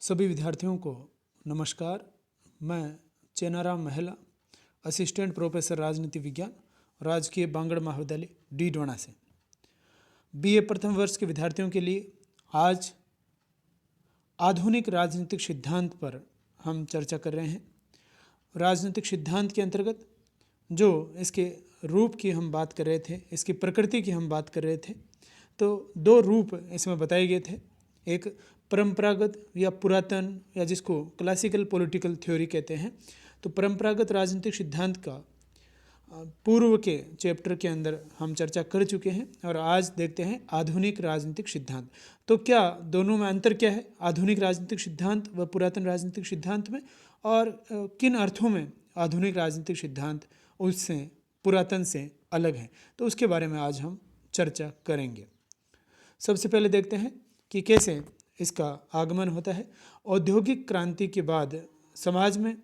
सभी विद्यार्थियों को नमस्कार। मैं चेनाराम महिला, असिस्टेंट प्रोफेसर राजनीति विज्ञान, राजकीय बांगड़ महाविद्यालय डीडवाना से बीए प्रथम वर्ष के विद्यार्थियों के लिए आज आधुनिक राजनीतिक सिद्धांत पर हम चर्चा कर रहे हैं। राजनीतिक सिद्धांत के अंतर्गत जो इसके रूप की हम बात कर रहे थे, इसकी प्रकृति की हम बात कर रहे थे, तो दो रूप इसमें बताए गए थे। एक परंपरागत या पुरातन या जिसको क्लासिकल पॉलिटिकल थ्योरी कहते हैं। तो परंपरागत राजनीतिक सिद्धांत का पूर्व के चैप्टर के अंदर हम चर्चा कर चुके हैं और आज देखते हैं आधुनिक राजनीतिक सिद्धांत। तो क्या दोनों में अंतर क्या है, आधुनिक राजनीतिक सिद्धांत व पुरातन राजनीतिक सिद्धांत में, और किन अर्थों में आधुनिक राजनीतिक सिद्धांत उससे पुरातन से अलग है, तो उसके बारे में आज हम चर्चा करेंगे। सबसे पहले देखते हैं कि कैसे इसका आगमन होता है। औद्योगिक क्रांति के बाद समाज में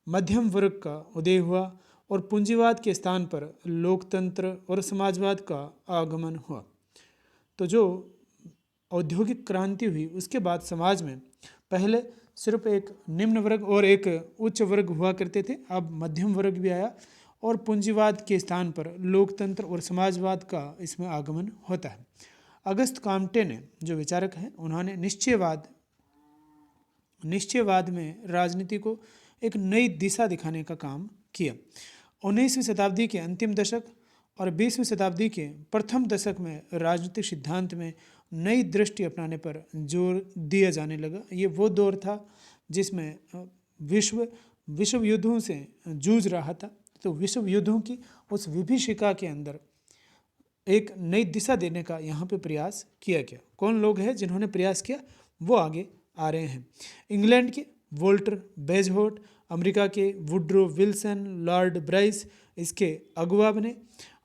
मध्यम वर्ग का उदय हुआ और पूंजीवाद के स्थान पर लोकतंत्र और समाजवाद का आगमन हुआ। तो जो औद्योगिक क्रांति हुई उसके बाद समाज में पहले सिर्फ एक निम्न वर्ग और एक उच्च वर्ग हुआ करते थे, अब मध्यम वर्ग भी आया और पूंजीवाद के स्थान पर लोकतंत्र और समाजवाद का इसमें आगमन होता है। अगस्त काम्टे ने, जो विचारक हैं, उन्होंने निश्चयवाद में राजनीति को एक नई दिशा दिखाने का काम किया। 19वीं शताब्दी के अंतिम दशक और 20वीं शताब्दी के प्रथम दशक में राजनीतिक सिद्धांत में नई दृष्टि अपनाने पर जोर दिया जाने लगा। ये वो दौर था जिसमें विश्व युद्धों से जूझ रहा था। तो विश्व युद्धों की उस विभीषिका के अंदर एक नई दिशा देने का यहाँ पे प्रयास किया गया। कौन लोग हैं जिन्होंने प्रयास किया, वो आगे आ रहे हैं। इंग्लैंड के वोल्टर बेजहोट, अमेरिका के वुड्रो विल्सन, लॉर्ड ब्राइस इसके अगुवा बने।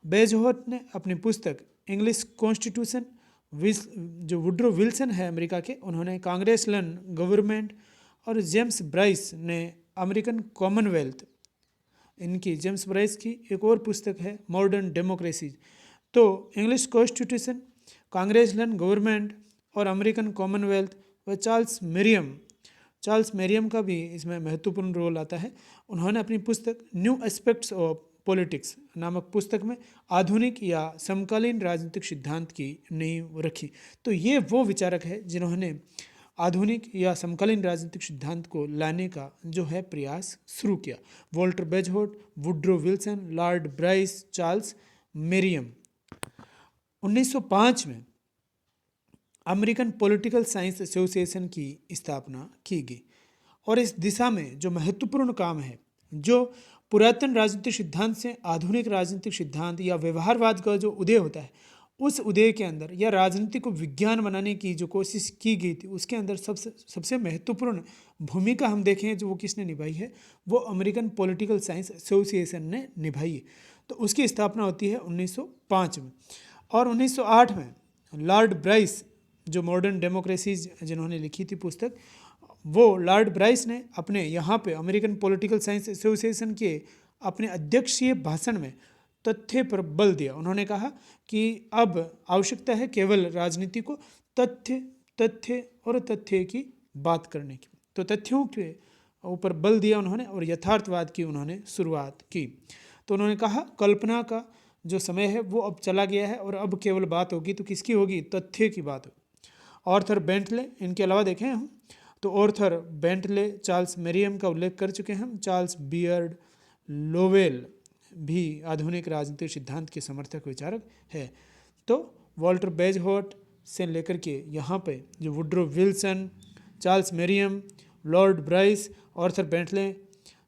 बेजहोट ने अपनी पुस्तक इंग्लिश कॉन्स्टिट्यूशन, जो वुड्रो विल्सन है अमेरिका के, उन्होंने कांग्रेसलन गवर्नमेंट, और जेम्स ब्राइस ने अमेरिकन कॉमनवेल्थ, इनकी जेम्स ब्राइस की एक और पुस्तक है मॉडर्न डेमोक्रेसी। तो इंग्लिश कॉन्स्टिट्यूशन, कांग्रेसलन गवर्नमेंट और अमेरिकन कॉमनवेल्थ व चार्ल्स मेरियम का भी इसमें महत्वपूर्ण रोल आता है। उन्होंने अपनी पुस्तक न्यू एस्पेक्ट्स ऑफ पॉलिटिक्स नामक पुस्तक में आधुनिक या समकालीन राजनीतिक सिद्धांत की नींव रखी। तो ये वो विचारक है जिन्होंने आधुनिक या समकालीन राजनीतिक सिद्धांत को लाने का जो है प्रयास शुरू किया। Walter Bagehot, Woodrow Wilson, lord Bryce, Charles Merriam. 1905 में अमेरिकन पॉलिटिकल साइंस एसोसिएशन की स्थापना की गई और इस दिशा में जो महत्वपूर्ण काम है, जो पुरातन राजनीतिक सिद्धांत से आधुनिक राजनीतिक सिद्धांत या व्यवहारवाद का जो उदय होता है, उस उदय के अंदर या राजनीति को विज्ञान बनाने की जो कोशिश की गई थी, उसके अंदर सबसे महत्वपूर्ण भूमिका हम देखें जो वो किसने निभाई है, वो अमेरिकन पॉलिटिकल साइंस एसोसिएशन ने निभाई है। तो उसकी स्थापना होती है 1905 में। और 1908 में लॉर्ड ब्राइस, जो मॉडर्न डेमोक्रेसीज जिन्होंने लिखी थी पुस्तक, वो लॉर्ड ब्राइस ने अपने यहाँ पे अमेरिकन पॉलिटिकल साइंस एसोसिएशन के अपने अध्यक्षीय भाषण में तथ्य पर बल दिया। उन्होंने कहा कि अब आवश्यकता है केवल राजनीति को तथ्य की बात करने की। तो तथ्यों के ऊपर बल दिया उन्होंने और यथार्थवाद की उन्होंने शुरुआत की। तो उन्होंने कहा कल्पना का जो समय है वो अब चला गया है और अब केवल बात होगी तो किसकी होगी, तथ्य की बात होगी। ऑर्थर बेंटले, इनके अलावा देखें हम तो ऑर्थर बेंटले, चार्ल्स मेरियम का उल्लेख कर चुके हैं हम, चार्ल्स बियर्ड लोवेल भी आधुनिक राजनीतिक सिद्धांत के समर्थक विचारक है। तो वॉल्टर बेजहोट से लेकर के यहाँ पे जो Woodrow Wilson, Charles Merriam, Lord Bryce, Arthur Bentley,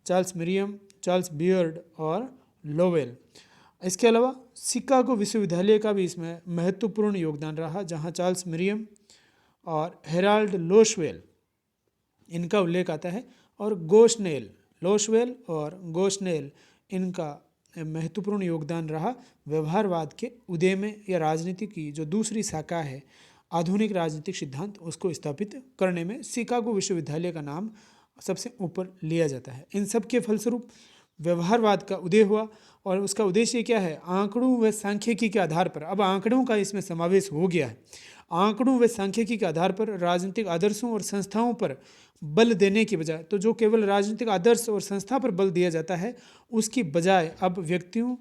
Charles Merriam, Charles Beard और लोवेल। इसके अलावा शिकागो विश्वविद्यालय का भी इसमें महत्वपूर्ण योगदान रहा, जहाँ चार्ल्स मेरियम और हेराल्ड लोशवेल इनका उल्लेख आता है, और लोशवेल और गोशनेल इनका महत्वपूर्ण योगदान रहा व्यवहारवाद के उदय में या राजनीति की जो दूसरी शाखा है आधुनिक राजनीतिक सिद्धांत, उसको स्थापित करने में शिकागो विश्वविद्यालय का नाम सबसे ऊपर लिया जाता है। इन सब के फलस्वरूप व्यवहारवाद का उदय हुआ और उसका उद्देश्य क्या है, आंकड़ों व सांख्यिकी के आधार पर, अब आंकड़ों का इसमें समावेश हो गया है। आंकड़ों व सांख्यिकी के आधार पर राजनीतिक आदर्शों और संस्थाओं पर बल देने की बजाय, तो जो केवल राजनीतिक आदर्श और संस्था पर बल दिया जाता है उसकी बजाय अब व्यक्तियों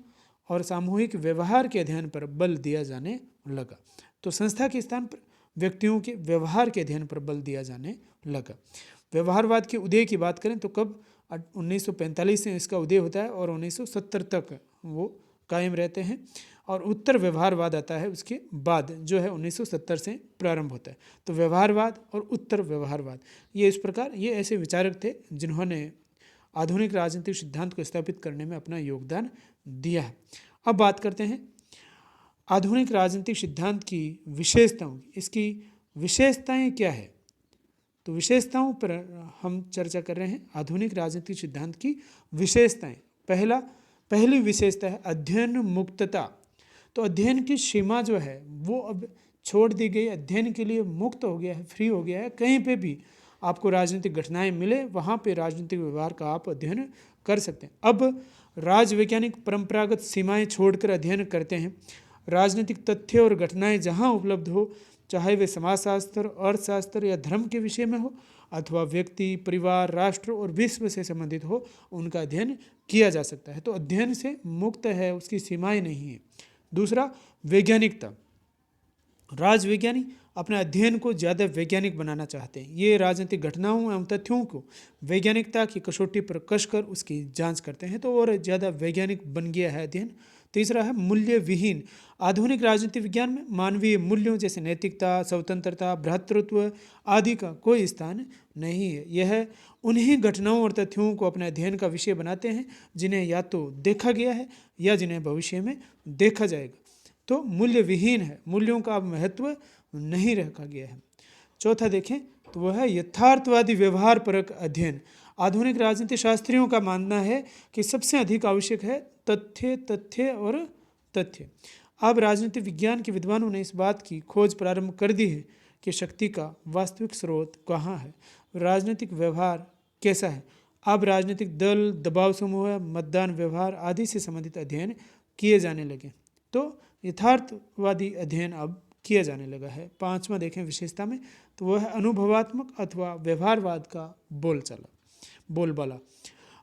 और सामूहिक व्यवहार के अध्ययन पर बल दिया जाने लगा। तो संस्था के स्थान पर व्यक्तियों के व्यवहार के अध्ययन पर बल दिया जाने लगा। व्यवहारवाद के उदय की बात करें तो कब 1945 से इसका उदय होता है और 1970 तक वो कायम रहते हैं, और उत्तर व्यवहारवाद आता है उसके बाद, जो है 1970 से प्रारंभ होता है। तो व्यवहारवाद और उत्तर व्यवहारवाद, ये इस प्रकार, ये ऐसे विचारक थे जिन्होंने आधुनिक राजनीतिक सिद्धांत को स्थापित करने में अपना योगदान दिया है। अब बात करते हैं आधुनिक राजनीतिक सिद्धांत की विशेषताओं की। इसकी विशेषताएं क्या है, तो विशेषताओं पर हम चर्चा कर रहे हैं। आधुनिक राजनीतिक सिद्धांत की विशेषताएं, पहली विशेषता है अध्ययन मुक्तता। तो अध्ययन की सीमा जो है वो अब छोड़ दी गई, अध्ययन के लिए मुक्त हो गया है, फ्री हो गया है। कहीं पे भी आपको राजनीतिक घटनाएं मिले वहाँ पे राजनीतिक व्यवहार का आप अध्ययन कर सकते हैं। अब राजवैज्ञानिक परंपरागत सीमाएं छोड़कर अध्ययन करते हैं। राजनीतिक तथ्य और घटनाएं जहाँ उपलब्ध हो, चाहे वे समाजशास्त्र, अर्थशास्त्र या धर्म के विषय में हो, अथवा व्यक्ति, परिवार, राष्ट्र और विश्व से संबंधित हो, उनका अध्ययन किया जा सकता है। तो अध्ययन से मुक्त है, उसकी सीमाएं नहीं है। दूसरा, वैज्ञानिकता। राजवैज्ञानिक अपने अध्ययन को ज़्यादा वैज्ञानिक बनाना चाहते हैं। ये राजनीतिक घटनाओं एवं तथ्यों को वैज्ञानिकता की कसौटी पर कसकर उसकी जांच करते हैं, तो और ज़्यादा वैज्ञानिक बन गया है अध्ययन। तीसरा है मूल्य विहीन। आधुनिक राजनीति विज्ञान में मानवीय मूल्यों जैसे नैतिकता, स्वतंत्रता, भ्रातृत्व आदि का कोई स्थान नहीं है। यह उन्हीं घटनाओं और तथ्यों को अपने अध्ययन का विषय बनाते हैं जिन्हें या तो देखा गया है या जिन्हें भविष्य में देखा जाएगा। तो मूल्य विहीन है, मूल्यों का अब महत्व नहीं रखा गया है। चौथा देखें तो वह है यथार्थवादी व्यवहार परक अध्ययन। आधुनिक राजनीति शास्त्रियों का मानना है कि सबसे अधिक आवश्यक है तथ्य और तथ्य। अब राजनीति विज्ञान के विद्वानों ने इस बात की खोज प्रारंभ कर दी है कि शक्ति का वास्तविक स्रोत कहाँ है, राजनीतिक व्यवहार कैसा है। अब राजनीतिक दल, दबाव समूह, मतदान व्यवहार आदि से संबंधित अध्ययन किए जाने लगे। तो यथार्थवादी अध्ययन अब किया जाने लगा है। पांचवा देखें विशेषता में, तो वह है अनुभवात्मक अथवा व्यवहारवाद का बोलबाला।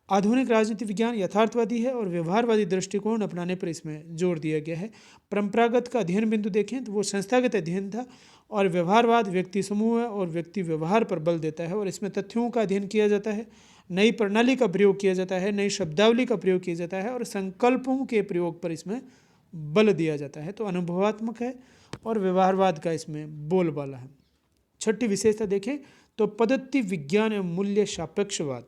आधुनिक राजनीति विज्ञान यथार्थवादी है और व्यवहारवादी दृष्टिकोण अपनाने पर इसमें जोर दिया गया है। परंपरागत का अध्ययन बिंदु देखें तो वो संस्थागत अध्ययन था, और व्यवहारवाद व्यक्ति समूह और व्यक्ति व्यवहार पर बल देता है, और इसमें तथ्यों का अध्ययन किया जाता है, नई प्रणाली का प्रयोग किया जाता है, नई शब्दावली का प्रयोग किया जाता है, और संकल्पों के प्रयोग पर इसमें बल दिया जाता है। तो अनुभवात्मक है और व्यवहारवाद का इसमें बोलबाला है। छठी विशेषता देखें तो पद्धति विज्ञान एवं मूल्य सापेक्षवाद।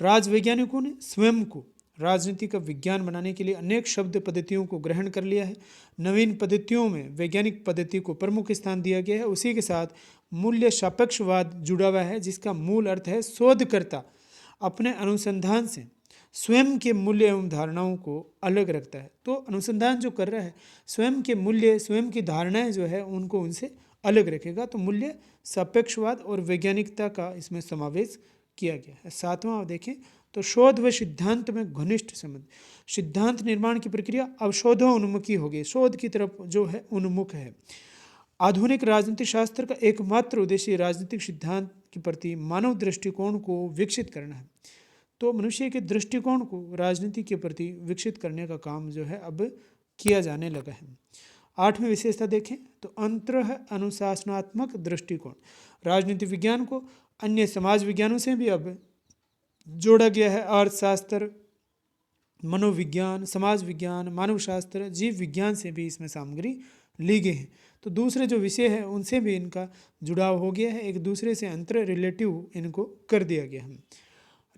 राजवैज्ञानिकों ने स्वयं को राजनीति का विज्ञान बनाने के लिए अनेक शब्द पद्धतियों को ग्रहण कर लिया है। नवीन पद्धतियों में वैज्ञानिक पद्धति को प्रमुख स्थान दिया गया है। उसी के साथ मूल्य सापेक्षवाद जुड़ा हुआ है, जिसका मूल अर्थ है शोधकर्ता अपने अनुसंधान से स्वयं के मूल्य एवं धारणाओं को अलग रखता है। तो अनुसंधान जो कर रहा है स्वयं के मूल्य, स्वयं की धारणाएं जो है उनको उनसे अलग रखेगा। तो मूल्य सापेक्षवाद और वैज्ञानिकता का इसमें समावेश किया गया है। सातवां देखें तो शोध व सिद्धांत में घनिष्ठ संबंध। सिद्धांत निर्माण की प्रक्रिया अब शोधोन्मुखी हो गई, शोध की तरफ जो है उन्मुख है। आधुनिक राजनीतिक शास्त्र का एकमात्र उद्देश्य राजनीतिक सिद्धांत के प्रति मानव दृष्टिकोण को विकसित करना है। तो मनुष्य के दृष्टिकोण को राजनीति के प्रति विकसित करने का काम जो है अब किया जाने लगा है। आठवीं विशेषता देखें तो अंतरह अनुशासनात्मक दृष्टिकोण। राजनीति विज्ञान को अन्य समाज विज्ञानों से भी अब जोड़ा गया है। अर्थशास्त्र, मनोविज्ञान, समाज विज्ञान, मानव शास्त्र, जीव विज्ञान से भी इसमें सामग्री ली गई है। तो दूसरे जो विषय है उनसे भी इनका जुड़ाव हो गया है, एक दूसरे से अंतर रिलेटिव इनको कर दिया गया है।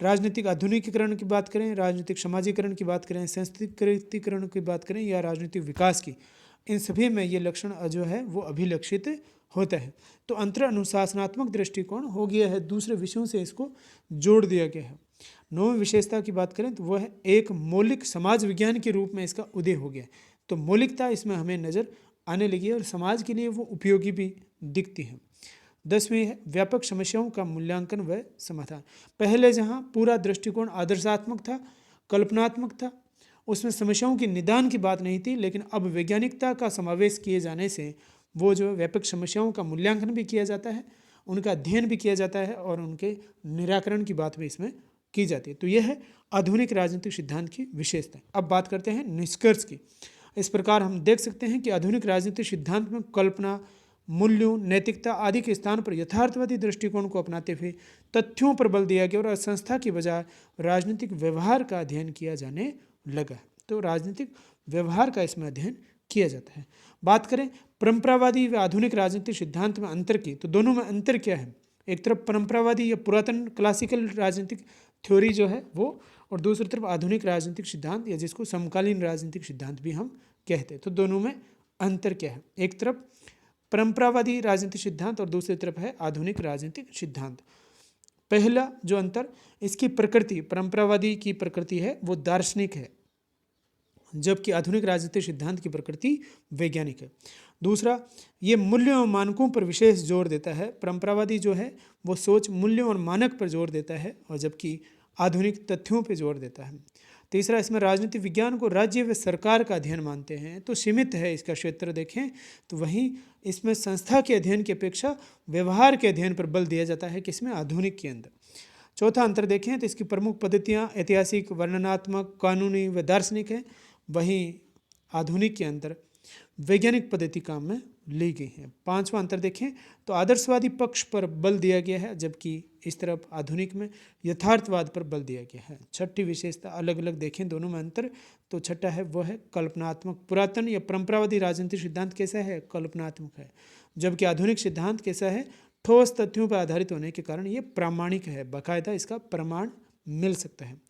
राजनीतिक आधुनिकीकरण की बात करें, राजनीतिक समाजीकरण की बात करें, संस्कृतिकरण की बात करें या राजनीतिक विकास की, इन सभी में ये लक्षण जो है वो अभिलक्षित होता है। तो अंतर अनुशासनात्मक दृष्टिकोण हो गया है, दूसरे विषयों से इसको जोड़ दिया गया है। नौवीं विशेषता की बात करें तो वह है एक मौलिक समाज विज्ञान के रूप में इसका उदय हो गया है। तो मौलिकता इसमें हमें नज़र आने लगी है और समाज के लिए वो उपयोगी भी दिखती है। 10वीं है व्यापक समस्याओं का मूल्यांकन व समाधान। पहले जहाँ पूरा दृष्टिकोण आदर्शात्मक था, कल्पनात्मक था, उसमें समस्याओं की निदान की बात नहीं थी, लेकिन अब वैज्ञानिकता का समावेश किए जाने से वो जो व्यापक समस्याओं का मूल्यांकन भी किया जाता है, उनका अध्ययन भी किया जाता है और उनके निराकरण की बात भी इसमें की जाती है। तो यह है आधुनिक राजनीतिक सिद्धांत की विशेषता। अब बात करते हैं निष्कर्ष की। इस प्रकार हम देख सकते हैं कि आधुनिक राजनीतिक सिद्धांत में कल्पना, मूल्यों, नैतिकता आदि के स्थान पर यथार्थवादी दृष्टिकोण को अपनाते हुए तथ्यों पर बल दिया गया और संस्था की बजाय राजनीतिक व्यवहार का अध्ययन किया जाने लगा। तो राजनीतिक व्यवहार का इसमें अध्ययन किया जाता है। बात करें परंपरावादी व आधुनिक राजनीतिक सिद्धांत में अंतर की, तो दोनों में अंतर क्या है? एक तरफ परंपरावादी या पुरातन क्लासिकल राजनीतिक थ्योरी जो है वो, और दूसरी तरफ आधुनिक राजनीतिक सिद्धांत या जिसको समकालीन राजनीतिक सिद्धांत भी हम कहते हैं। तो दोनों में अंतर क्या है? एक तरफ परंपरावादी राजनीतिक सिद्धांत और दूसरी तरफ है आधुनिक राजनीतिक सिद्धांत। पहला जो अंतर, इसकी प्रकृति, परंपरावादी की प्रकृति है वो दार्शनिक है, जबकि आधुनिक राजनीतिक सिद्धांत की प्रकृति वैज्ञानिक है। दूसरा, ये मूल्यों और मानकों पर विशेष जोर देता है। परंपरावादी जो है वो सोच, मूल्यों और मानक पर जोर देता है, और जबकि आधुनिक तथ्यों पर जोर देता है। तीसरा, इसमें राजनीतिक विज्ञान को राज्य व सरकार का अध्ययन मानते हैं, तो सीमित है इसका क्षेत्र देखें तो। वहीं इसमें संस्था के अध्ययन की अपेक्षा व्यवहार के अध्ययन पर बल दिया जाता है, किसमें? आधुनिक के अंदर। चौथा अंतर देखें तो इसकी प्रमुख पद्धतियाँ ऐतिहासिक, वर्णनात्मक, कानूनी व दार्शनिक है। वहीं आधुनिक के अंदर वैज्ञानिक पद्धति काम में ली गई है। पांचवा अंतर देखें तो आदर्शवादी पक्ष पर बल दिया गया है, जबकि इस तरफ आधुनिक में यथार्थवाद पर बल दिया गया है। छठी विशेषता, अलग अलग देखें दोनों में अंतर, तो छठा है वह है कल्पनात्मक। पुरातन या परंपरावादी राजनीतिक सिद्धांत कैसा है? कल्पनात्मक है, जबकि आधुनिक सिद्धांत कैसा है? ठोस तथ्यों पर आधारित होने के कारण ये प्रामाणिक है, बाकायदा इसका प्रमाण मिल सकता है।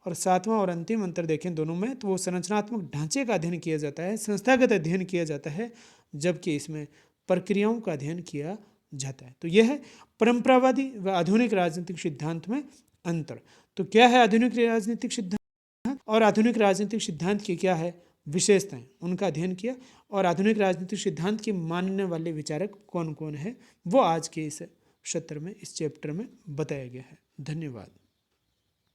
और सातवां और अंतिम अंतर देखें दोनों में, तो वो संरचनात्मक ढांचे का अध्ययन किया जाता है, संस्थागत अध्ययन किया जाता है, जबकि इसमें प्रक्रियाओं का अध्ययन किया जाता है। तो यह है परंपरावादी व आधुनिक राजनीतिक सिद्धांत में अंतर। तो क्या है आधुनिक राजनीतिक सिद्धांत और आधुनिक राजनीतिक सिद्धांत की क्या है विशेषताएं, उनका अध्ययन किया। और आधुनिक राजनीतिक सिद्धांत के मानने वाले विचारक कौन कौन है वो आज के इस सत्र में, इस चैप्टर में बताया गया है। धन्यवाद।